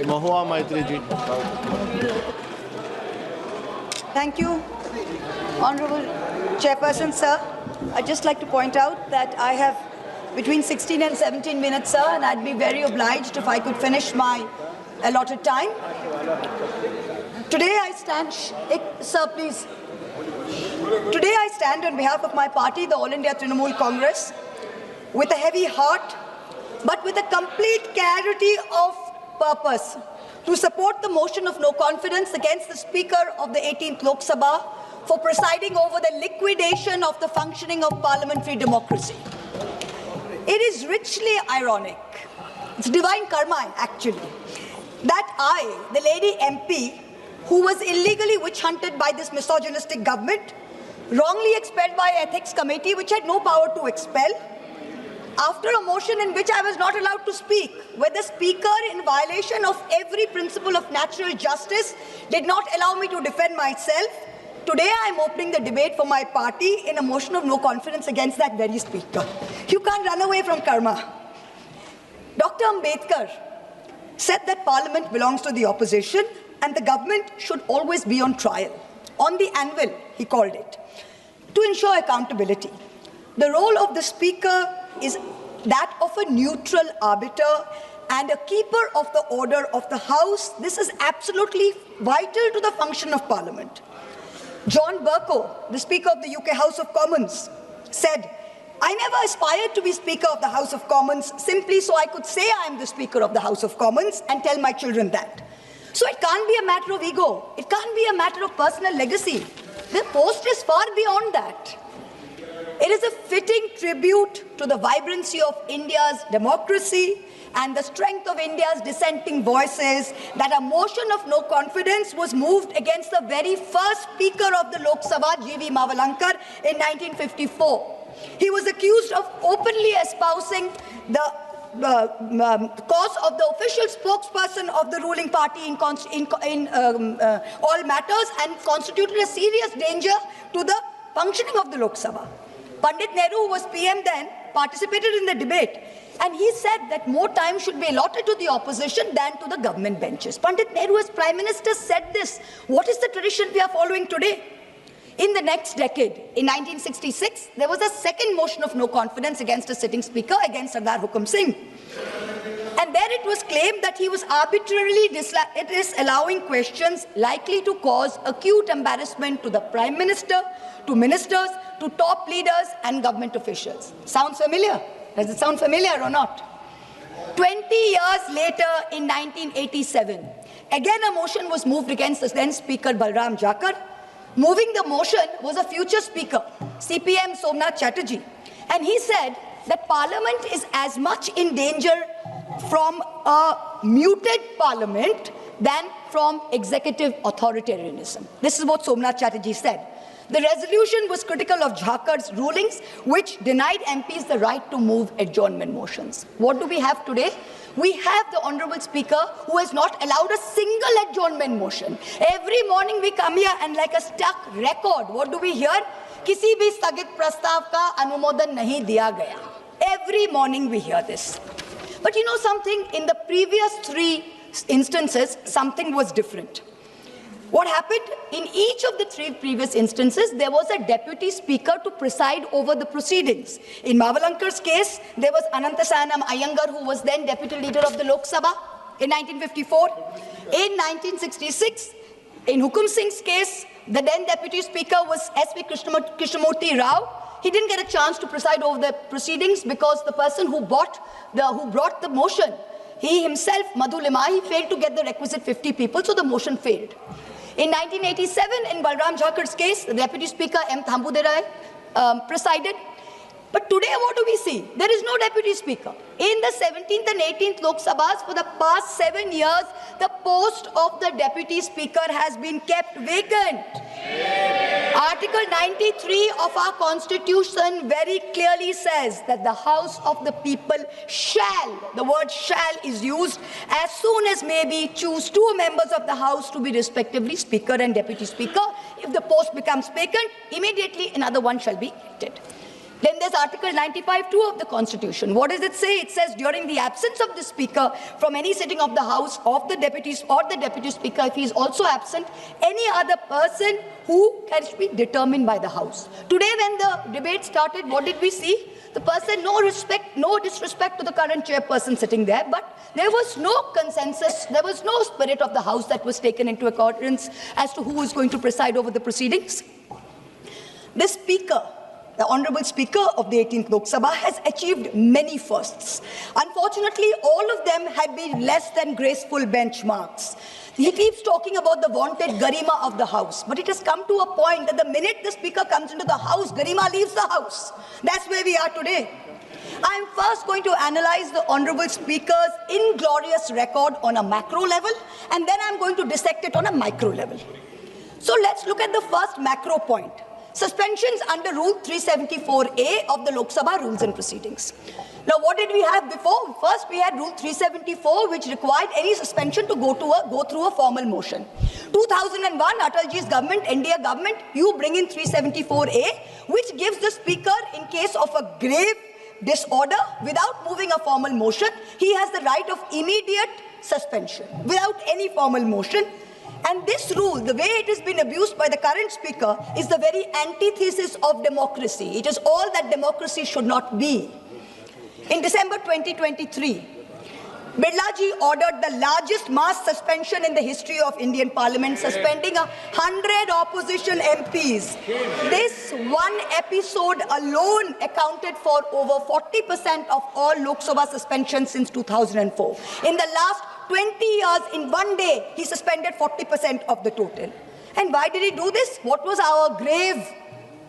Mahua Maitri ji. Thank you, Honorable Chairperson, sir. I'd just like to point out that I have between 16 and 17 minutes, sir, and I'd be very obliged if I could finish my allotted time. Today I stand, sir, please. Today I stand on behalf of my party, the All India Trinamool Congress, with a heavy heart, but with a complete clarity of purpose, to support the motion of no confidence against the Speaker of the 18th Lok Sabha for presiding over the liquidation of the functioning of parliamentary democracy. It is richly ironic, it's divine karma actually, that I, the lady MP, who was illegally witch-hunted by this misogynistic government, wrongly expelled by Ethics Committee, which had no power to expel, after a motion in which I was not allowed to speak, where the Speaker, in violation of every principle of natural justice, did not allow me to defend myself. Today I am opening the debate for my party in a motion of no confidence against that very Speaker. You can't run away from karma. Dr. Ambedkar said that Parliament belongs to the opposition and the government should always be on trial. On the anvil, he called it, to ensure accountability. The role of the Speaker is that of a neutral arbiter and a keeper of the order of the House. This is absolutely vital to the function of Parliament. John Bercow, the Speaker of the UK House of Commons, said, "I never aspired to be Speaker of the House of Commons simply so I could say I am the Speaker of the House of Commons and tell my children that." So it can't be a matter of ego. It can't be a matter of personal legacy. The post is far beyond that. It is a fitting tribute to the vibrancy of India's democracy and the strength of India's dissenting voices that a motion of no confidence was moved against the very first Speaker of the Lok Sabha, G.V. Mavalankar, in 1954. He was accused of openly espousing the cause of the official spokesperson of the ruling party in all matters and constituted a serious danger to the functioning of the Lok Sabha. Pandit Nehru, who was PM then, participated in the debate, and he said that more time should be allotted to the opposition than to the government benches. Pandit Nehru, as Prime Minister, said this. What is the tradition we are following today? In the next decade, in 1966, there was a second motion of no confidence against a sitting Speaker, against Sardar Hukum Singh. And there it was claimed that he was arbitrarily disallowing questions likely to cause acute embarrassment to the Prime Minister, to ministers, to top leaders and government officials. Sounds familiar? Does it sound familiar or not? 20 years later, in 1987, again a motion was moved against the then Speaker Balram Jakar. Moving the motion was a future Speaker, CPM Somnath Chatterjee. And he said that Parliament is as much in danger from a muted Parliament than from executive authoritarianism. This is what Somnath Chatterjee said. The resolution was critical of Jakar's rulings, which denied MPs the right to move adjournment motions. What do we have today? We have the Honourable Speaker who has not allowed a single adjournment motion. Every morning we come here and like a stuck record, what do we hear? किसी भी स्थगित प्रस्ताव का अनुमोदन नहीं दिया गया. Every morning we hear this. But you know something? In the previous 3 instances, something was different. What happened? In each of the 3 previous instances, there was a deputy speaker to preside over the proceedings. In Mavalankar's case, there was Anantasayanam Iyengar, who was then deputy leader of the Lok Sabha in 1954. In 1966, in Hukum Singh's case, the then deputy speaker was S.V. Krishnamurti Rao. He didn't get a chance to preside over the proceedings because the person who brought the motion, he himself, Madhu Limaye, failed to get the requisite 50 people, so the motion failed. In 1987, in Balram Jakar's case, the Deputy Speaker M. Thambuderai presided. But today, what do we see? There is no Deputy Speaker. In the 17th and 18th Lok Sabhas, for the past 7 years, the post of the Deputy Speaker has been kept vacant. Article 93 of our Constitution very clearly says that the House of the People shall, the word shall is used, as soon as may be, choose 2 members of the House to be respectively Speaker and Deputy Speaker. If the post becomes vacant, immediately another one shall be elected. Then there's Article 95(2) of the Constitution. What does it say? It says, during the absence of the Speaker from any sitting of the House, of the deputies or the Deputy Speaker, if he is also absent, any other person who can be determined by the House. Today, when the debate started, what did we see? The person, no disrespect to the current chairperson sitting there, but there was no consensus, there was no spirit of the House that was taken into accordance as to who is going to preside over the proceedings. The Speaker, the Honourable Speaker of the 18th Lok Sabha, has achieved many firsts. Unfortunately, all of them have been less than graceful benchmarks. He keeps talking about the vaunted garima of the House, but it has come to a point that the minute the Speaker comes into the House, garima leaves the House. That's where we are today. I am first going to analyze the Honourable Speaker's inglorious record on a macro level, and then I am going to dissect it on a micro level. So let's look at the first macro point. Suspensions under Rule 374A of the Lok Sabha Rules and Proceedings. Now, what did we have before? First, we had Rule 374, which required any suspension to go through a formal motion. 2001, Atalji's government, NDA government, you bring in 374A, which gives the Speaker, in case of a grave disorder, without moving a formal motion, he has the right of immediate suspension, without any formal motion. And this rule, the way it has been abused by the current Speaker, is the very antithesis of democracy. It is all that democracy should not be. In December 2023, Birlaji ordered the largest mass suspension in the history of Indian Parliament, suspending 100 opposition MPs. This one episode alone accounted for over 40% of all Lok Sabha suspensions since 2004. In the last 20 years, in one day, he suspended 40% of the total. And why did he do this? What was our grave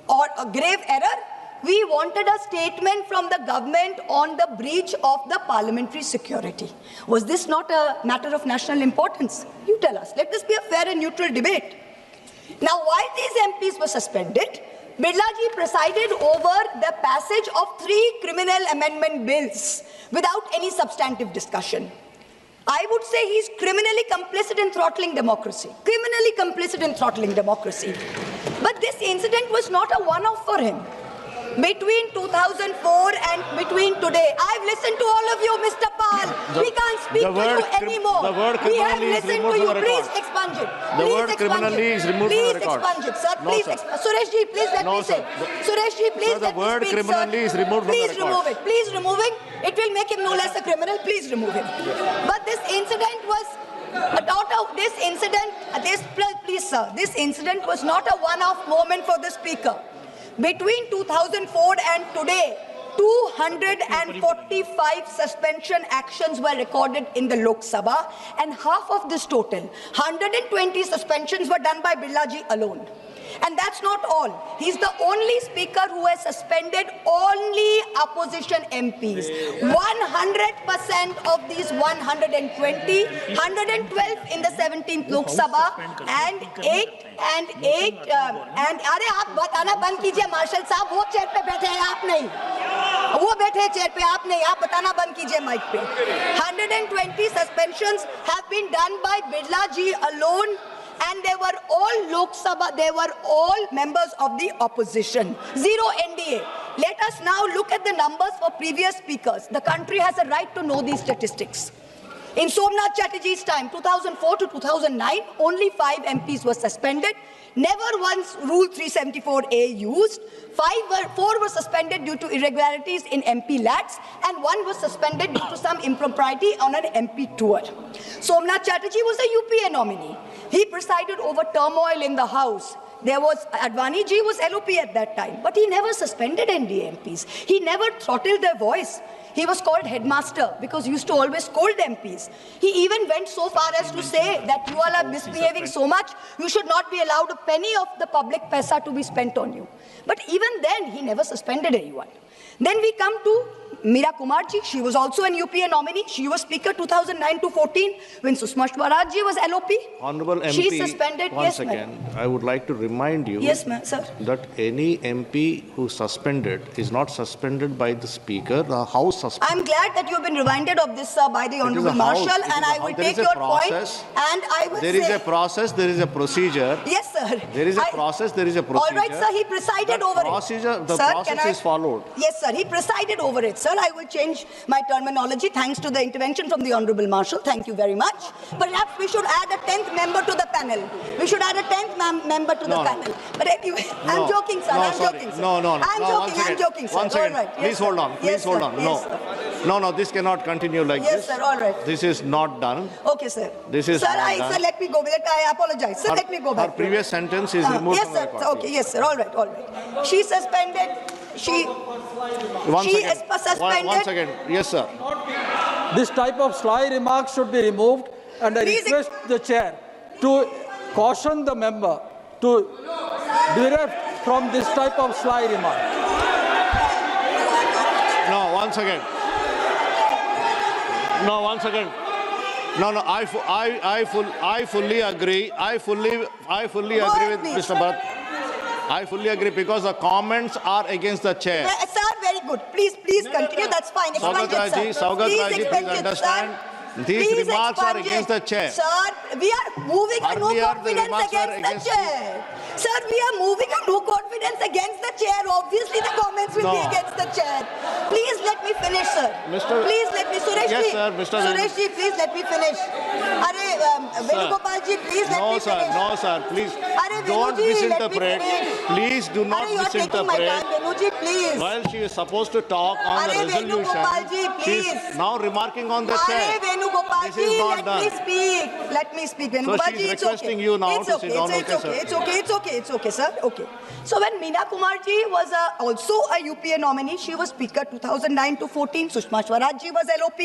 error? We wanted a statement from the government on the breach of the parliamentary security. Was this not a matter of national importance? You tell us. Let this be a fair and neutral debate. Now, while these MPs were suspended, Birlaji presided over the passage of 3 criminal amendment bills without any substantive discussion. I would say he's criminally complicit in throttling democracy. Criminally complicit in throttling democracy. But this incident was not a one-off for him. Between 2004 and between today, I've listened to all of you, Mr. Pal. We can't speak to you anymore. The word we have criminally is listened removed to you. from the Please record. expunge it. The Please word expunge criminally it. is removed Please from the record. expunge it, sir. No, Please sir. Suresh ji, please let No, me sir. say. Suresh ji, please Sir, the let me word speak, criminally sir. is removed from the Please record. remove it. Please remove it. It will make him no less a criminal. Please remove him. But this incident was this incident was not a one-off moment for the Speaker. Between 2004 and today, 245 suspension actions were recorded in the Lok Sabha, and half of this total, 120 suspensions, were done by Birlaji alone. And that's not all. He's the only Speaker who has suspended only opposition MPs. 100% of these 120, 112 in the 17th Lok Sabha, and 8 and अरे आप बताना बंद कीजिए martial साहब, वो chair पे बैठे हैं आप नहीं, वो बैठे हैं चेयर पे आप नहीं, आप बताना बंद कीजिए माइक पे. 120 suspensions have been done by Birlaji alone. And they were all Lok Sabha, they were all members of the opposition. 0 NDA. Let us now look at the numbers for previous speakers. The country has a right to know these statistics. In Somnath Chatterjee's time, 2004 to 2009, only 5 MPs were suspended. Never once Rule 374A used. 4 were suspended due to irregularities in MP lads, and 1 was suspended due to some impropriety on an MP tour. Somnath Chatterjee was a UPA nominee. He presided over turmoil in the House. There was Advani ji was LOP at that time, but he never suspended NDA MPs. He never throttled their voice. He was called headmaster because he used to always scold MPs. He even went so far as to say that you all are misbehaving so much, you should not be allowed a penny of the public paisa to be spent on you. But even then, he never suspended anyone. Then we come to Meera Kumarji, she was also an UPA nominee. She was Speaker 2009 to 14 when Sushma Swaraj ji was LOP. Honorable MP, she suspended. One yes, second. I would like to remind you yes, ma'am, sir. that any MP who suspended is not suspended by the Speaker. The House suspended. I'm glad that you have been reminded of this, sir, by the Honorable Marshal, and I will take your point. And I will There is a process, there is a procedure. Yes, sir. There is a process, there is a procedure. All right, sir, he presided over it. The process is followed. Yes, sir, he presided over it. Sir, I will change my terminology thanks to the intervention from the Honorable Marshal. Thank you very much. Perhaps we should add a 10th member to the panel. We should add a 10th member to the panel. But anyway, I'm joking, sir. I'm joking, sir. I'm joking, sir. One second. All right. Please hold on. Please hold on. No, this cannot continue like this. Yes, sir. All right. This is not done. Okay, sir. This is sir, not done. Sir, let me go with it. I apologize. Sir, let me go back. Her previous sentence is removed from the record. Yes, sir. Okay, yes, sir. All right, all right. She suspended. One second. Yes, sir. This type of sly remarks should be removed, and I request the chair to caution the member to derive from this type of sly remark. No, one second. No, one second. No, I fully agree. I fully agree with Mr. Bharat. I fully agree because the comments are against the chair. Sir, very good. Please continue. That's fine. Saugat Raji, please understand. These remarks are against the chair. Sir, we are moving a no confidence against the chair. Sir, we are moving a no confidence against the chair. Obviously, the comments will be against the chair. Please let me finish, sir. Please let me, Suresh Yes, ji. sir, Mr. Suresh ji, please let me finish. Venugopal ji, please let me finish. No, sir, please. Don't misinterpret. Please do not misinterpret. Venuji, please. While she is supposed to talk on the resolution, she is now remarking on the chair. Venugopal ji, let me speak. Venugopal so she's requesting you now to sit down. It's okay, sir. Okay. So when Meera Kumarji was also a UPA nominee, she was Speaker 2009 to 14. Sushma Swaraj ji was LOP.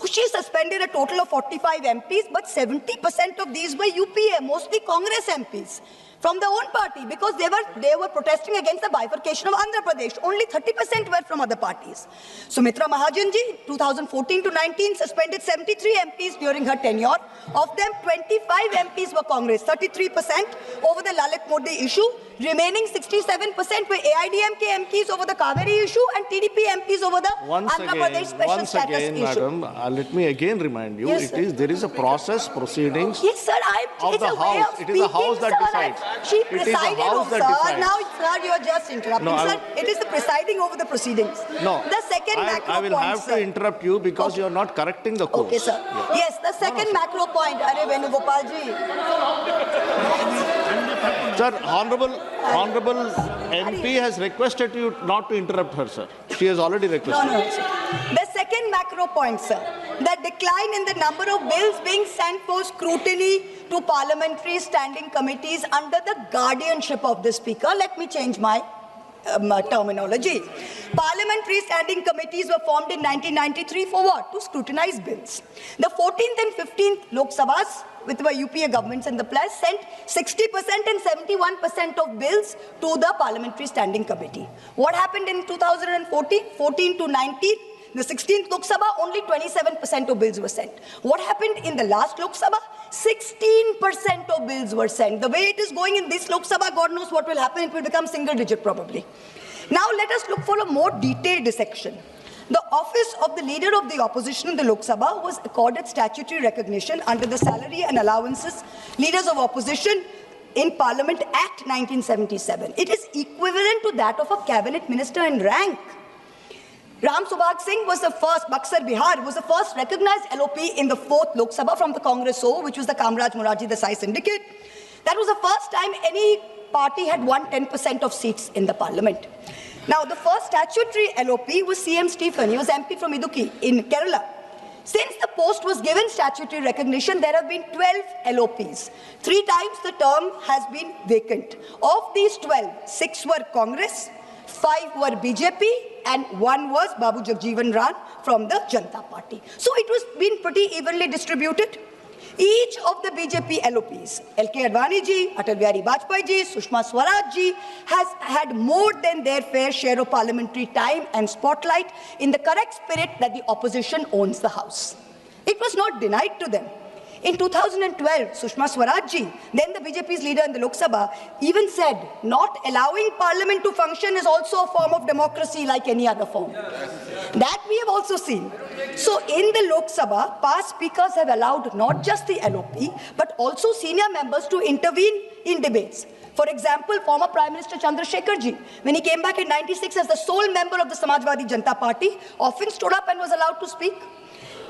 She suspended a total of 45 MPs, but 70% of these were UPA, mostly Congress MPs from their own party, because they were protesting against the bifurcation of Andhra Pradesh. Only 30% were from other parties. Sumitra Mahajan ji, 2014 to 19, suspended 73 MPs during her tenure. Of them, 25 MPs were Congress, 33% over the Lalit Modi issue. Remaining 67% were AIDMK MPs over the Kaveri issue and TDP MPs over the Andhra Pradesh special status issue. Madam, let me again remind you, yes, there is a process, proceedings yes, sir, of the House. It is the House that decides. She presided over, sir. Now, sir, you are just interrupting, no, sir. It is the presiding over the proceedings. No. The second macro I will point, have to interrupt you because you are not correcting the course. Okay, sir. Yes, the second macro point. Are Venugopal ji. Sir, Honorable MP has requested you not to interrupt her, sir. She has already requested. No, sir. The second macro point, sir. The decline in the number of bills being sent for scrutiny to parliamentary standing committees under the guardianship of the Speaker. Let me change my terminology. Parliamentary standing committees were formed in 1993 for what? To scrutinize bills. The 14th and 15th Lok Sabhas, with the UPA governments in the place, sent 60% and 71% of bills to the Parliamentary Standing Committee. What happened in 2014? 14 to 19? The 16th Lok Sabha, only 27% of bills were sent. What happened in the last Lok Sabha? 16% of bills were sent. The way it is going in this Lok Sabha, God knows what will happen. It will become single digit probably. Now let us look for a more detailed dissection. The office of the leader of the opposition in the Lok Sabha was accorded statutory recognition under the Salary and Allowances Leaders of Opposition in Parliament Act 1977. It is equivalent to that of a cabinet minister in rank. Ram Subhag Singh was the first, Buxar Bihar was the first recognized LOP in the 4th Lok Sabha from the Congress O, which was the Kamraj Morarji Desai syndicate. That was the first time any party had won 10% of seats in the parliament. Now, the first statutory LOP was CM Stephen. He was MP from Idukki in Kerala. Since the post was given statutory recognition, there have been 12 LOPs. 3 times the term has been vacant. Of these 12, 6 were Congress, 5 were BJP, and 1 was Babu Jagjeevan Ram from the Janata Party. So it was been pretty evenly distributed. Each of the BJP LOPs, L.K. Advani ji, Atal Bihari Vajpayee ji, Sushma Swaraj ji, has had more than their fair share of parliamentary time and spotlight in the correct spirit that the opposition owns the House. It was not denied to them. In 2012, Sushma Swaraj ji, then the BJP's leader in the Lok Sabha, even said, not allowing parliament to function is also a form of democracy like any other form. That we have also seen. So in the Lok Sabha, past speakers have allowed not just the LOP, but also senior members to intervene in debates. For example, former Prime Minister Chandrasekhar ji, when he came back in '96 as the sole member of the Samajwadi Janata Party, often stood up and was allowed to speak.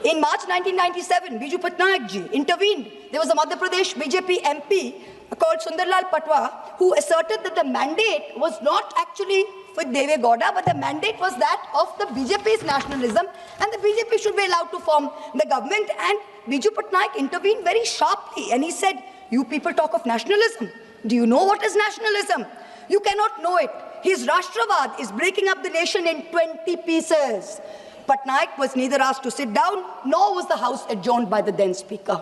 In March 1997, Biju Patnaik ji intervened. There was a Madhya Pradesh BJP MP called Sundarlal Patwa who asserted that the mandate was not actually with Deve Gowda, but the mandate was that of the BJP's nationalism, and the BJP should be allowed to form the government. And Biju Patnaik intervened very sharply, and he said, "You people talk of nationalism. Do you know what is nationalism? You cannot know it. His Rashtravad is breaking up the nation in 20 pieces." Patnaik was neither asked to sit down, nor was the House adjourned by the then Speaker.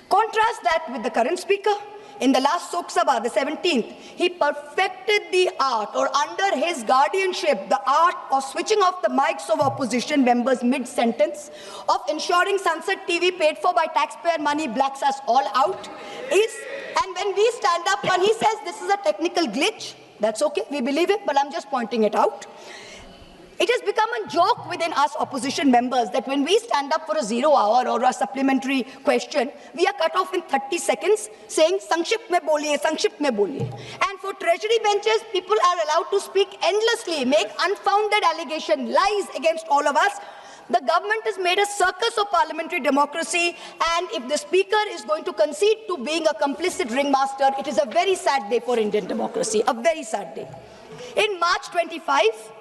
Contrast that with the current Speaker. In the last Lok Sabha, the 17th, he perfected the art, or under his guardianship, the art of switching off the mics of opposition members mid-sentence, of ensuring Sansad TV paid for by taxpayer money blacks us all out. And when we stand up, when he says this is a technical glitch, that's okay, we believe it, but I'm just pointing it out. It has become a joke within us opposition members that when we stand up for a 0 hour or a supplementary question, we are cut off in 30 seconds saying, Sankshipt mein boliye, Sankshipt mein boliye. And for treasury benches, people are allowed to speak endlessly, make unfounded allegation, lies against all of us. The government has made a circus of parliamentary democracy, and if the Speaker is going to concede to being a complicit ringmaster, it is a very sad day for Indian democracy, a very sad day. In March 25,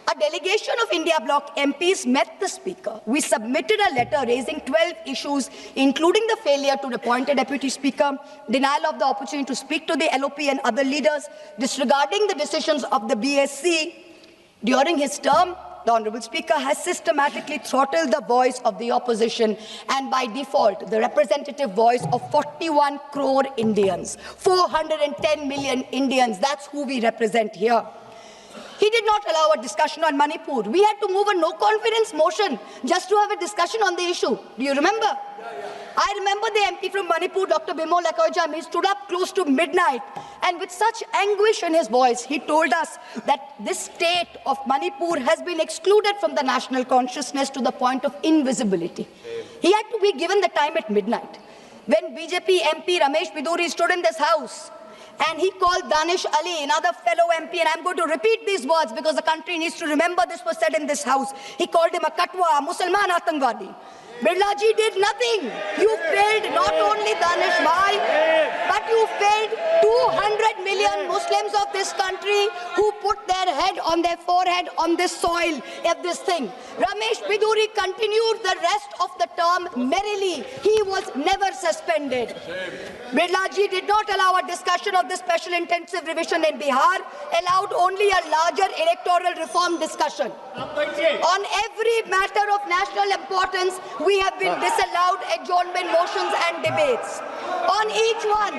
a delegation of India Bloc MPs met the Speaker. We submitted a letter raising 12 issues, including the failure to appoint a Deputy Speaker, denial of the opportunity to speak to the LOP and other leaders, disregarding the decisions of the BSC. During his term, the Honorable Speaker has systematically throttled the voice of the opposition and by default, the representative voice of 41 crore Indians, 410 million Indians. That's who we represent here. He did not allow a discussion on Manipur. We had to move a no-confidence motion just to have a discussion on the issue. Do you remember? I remember the MP from Manipur, Dr. Bimol Ekojam. He stood up close to midnight, and with such anguish in his voice, he told us that this state of Manipur has been excluded from the national consciousness to the point of invisibility. He had to be given the time at midnight. When BJP MP Ramesh Biduri stood in this house, and he called Danish Ali, another fellow MP, and I'm going to repeat these words because the country needs to remember this was said in this house. He called him a Katwa, a Musalman Atangwadi. Birla ji did nothing. You failed not only Danish Bhai, but you failed 200 million Muslims of this country who put their head on their forehead on this soil of this thing. Ramesh Biduri continued the rest of the term merrily. He was never suspended. Birla ji did not allow a discussion of the special intensive revision in Bihar, allowed only a larger electoral reform discussion. On every matter of national importance, we have been disallowed adjournment motions and debates. On each one,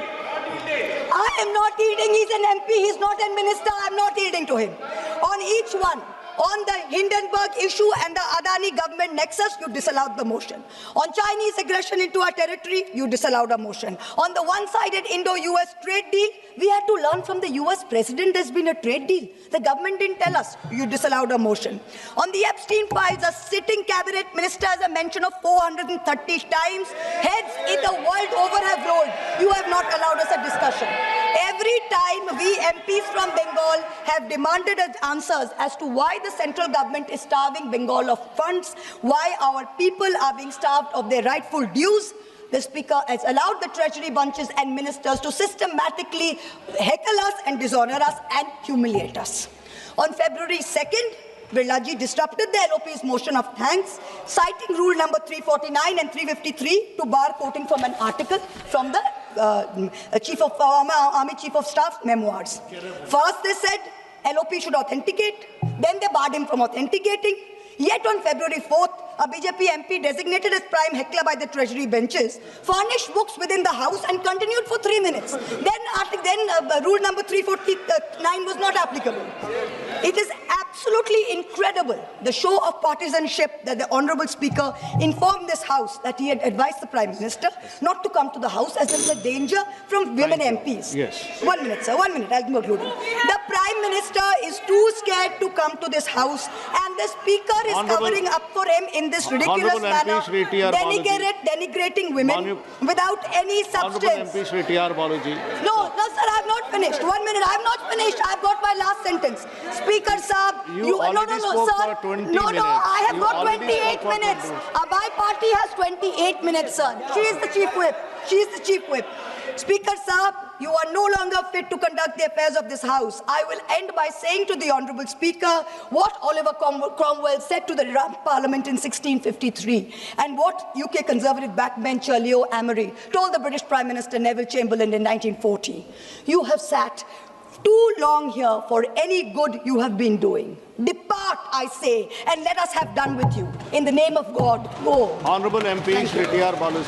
I am not yielding. He's an MP, he's not a minister. I'm not yielding to him. On each one, on the Hindenburg issue and the Adani government nexus, you disallowed the motion. On Chinese aggression into our territory, you disallowed a motion. On the one-sided Indo-US trade deal, we had to learn from the US president there's been a trade deal. The government didn't tell us. You disallowed a motion. On the Epstein files, a sitting cabinet minister has a mention of 430 times. Heads in the world over have rolled. You have not allowed us a discussion. Every time we MPs from Bengal have demanded answers as to why the central government is starving Bengal of funds, why our people are being starved of their rightful dues, the Speaker has allowed the treasury bunches and ministers to systematically heckle us and dishonor us and humiliate us. On February 2nd, Birla ji disrupted the LOP's motion of thanks, citing rule number 349 and 353 to bar quoting from an article from the Army Chief of Staff's memoirs. First, they said LOP should authenticate. Then they barred him from authenticating. Yet on February 4th, a BJP MP designated as prime heckler by the Treasury benches, furnished books within the House and continued for 3 minutes. Then rule number 349 was not applicable. It is absolutely incredible, the show of partisanship that the Honourable Speaker informed this House that he had advised the Prime Minister not to come to the House as there is a danger from women MPs. Yes. 1 minute, sir, 1 minute, I'll conclude. The Prime Minister is too scared to come to this House, and the Speaker is covering up for him in this ridiculous Honourable manner, MP Shri T.R. denigrating women without any Honourable substance. MP Shri T.R. Baluji. No, sir, I have not finished. 1 minute, I have not finished. I have got my last sentence. Speaker, sir, You already spoke sir. for 20 no, minutes. I have You got already 28 spoke for 20 minutes. minutes. My party has 28 minutes, sir. She is the chief whip. She is the chief whip. Speaker, sir, you are no longer fit to conduct the affairs of this House. I will end by saying to the Honourable Speaker what Oliver Cromwell said to the Parliament in 1653 and what UK Conservative backbencher Leo Amery told the British Prime Minister Neville Chamberlain in 1940. You have sat too long here for any good you have been doing. Depart, I say, and let us have done with you. In the name of God, go. Honourable MP Thank Shri you. T.R. Baluji.